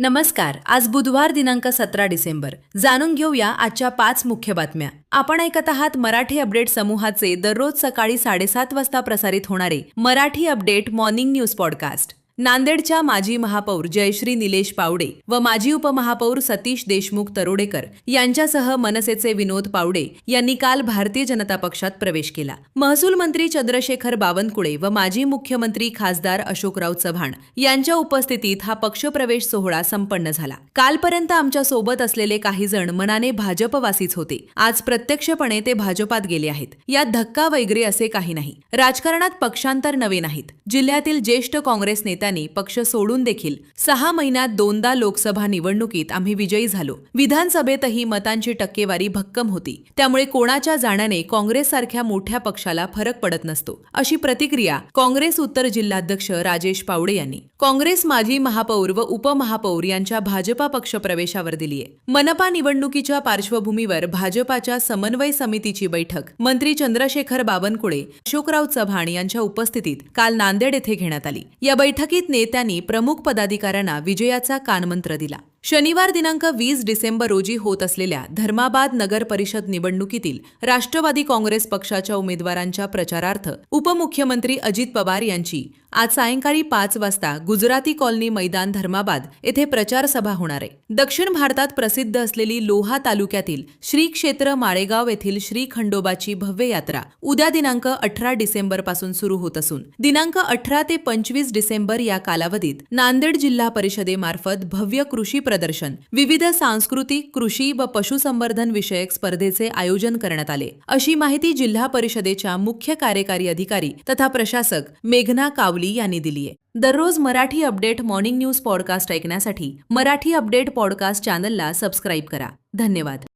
नमस्कार. आज बुधवार दिनांक 17 डिसेंबर. जाणून घेऊया आजच्या 5 मुख्य बातम्या. आपण ऐकत आहात मराठी अपडेट समूहाचे दररोज सकाळी 7:30 वाजता प्रसारित होणारे Marathi update morning news podcast. नांदेडच्या माजी महापौर जयश्री निलेश पावडे व माजी उपमहापौर सतीश देशमुख तरोडेकर यांच्यासह मनसेचे विनोद पावडे यांनी काल भारतीय जनता पक्षात प्रवेश केला. महसूल मंत्री चंद्रशेखर बावनकुळे व माजी मुख्यमंत्री खासदार अशोकराव चव्हाण यांच्या उपस्थितीत हा पक्षप्रवेश सोहळा संपन्न झाला. कालपर्यंत आमच्या सोबत असलेले काही जण मनाने भाजपवासीच होते. आज प्रत्यक्षपणे ते भाजपात गेले आहेत. यात धक्का वगैरे असे काही नाही. राजकारणात पक्षांतर नवे नाहीत. जिल्ह्यातील ज्येष्ठ काँग्रेस नेत्यांनी पक्ष सोडून देखील 6 महिन्यात 2दा लोकसभा निवडणुकीत आम्ही विजयी झालो. विधानसभेतही मतांची टक्केवारी भक्कम होती. त्यामुळे कोणाच्या जाण्याने काँग्रेससारख्या मोठ्या पक्षाला फरक पडत नसतो, अशी प्रतिक्रिया काँग्रेस उत्तर जिल्हाध्यक्ष राजेश पावडे यांनी काँग्रेस माजी महापौर व उपमहापौर यांच्या भाजपा पक्ष प्रवेशावर दिलीय. मनपा निवडणुकीच्या पार्श्वभूमीवर भाजपाच्या समन्वय समितीची बैठक मंत्री चंद्रशेखर बावनकुळे, अशोकराव चव्हाण यांच्या उपस्थितीत काल नांदेड येथे घेण्यात आली. या बैठकीत नेत्यांनी प्रमुख पदाधिकाऱ्यांना विजयाचा कानमंत्र दिला. शनिवार दिनांक 20 डिसेंबर रोजी होत असलेल्या धर्माबाद नगर परिषद निवडणुकीतील राष्ट्रवादी काँग्रेस पक्षाच्या उमेदवारांच्या प्रचारार्थ उपमुख्यमंत्री अजित पवार यांची आज सायंकाळी 5 वाजता गुजराती कॉलनी मैदान धर्माबाद येथे प्रचार सभा होणार आहे. दक्षिण भारतात प्रसिद्ध असलेली लोहा तालुक्यातील श्री क्षेत्र माळेगाव येथील श्री खंडोबाची भव्य यात्रा उद्या दिनांक 18 डिसेंबर पासून सुरू होत असून दिनांक 18 ते 25 डिसेंबर या कालावधीत नांदेड जिल्हा परिषदेमार्फत भव्य कृषी प्रदर्शन, विविध सांस्कृतिक, कृषी व पशुसंवर्धन विषयक स्पर्धेचे आयोजन करण्यात आले, अशी माहिती जिल्हा परिषदेच्या मुख्य कार्यकारी अधिकारी तथा प्रशासक मेघना कावली यांनी दिली आहे. दररोज Marathi update morning news podcast ऐकण्यासाठी मराठी अपडेट पॉडकास्ट चॅनलला सबस्क्राईब करा. धन्यवाद.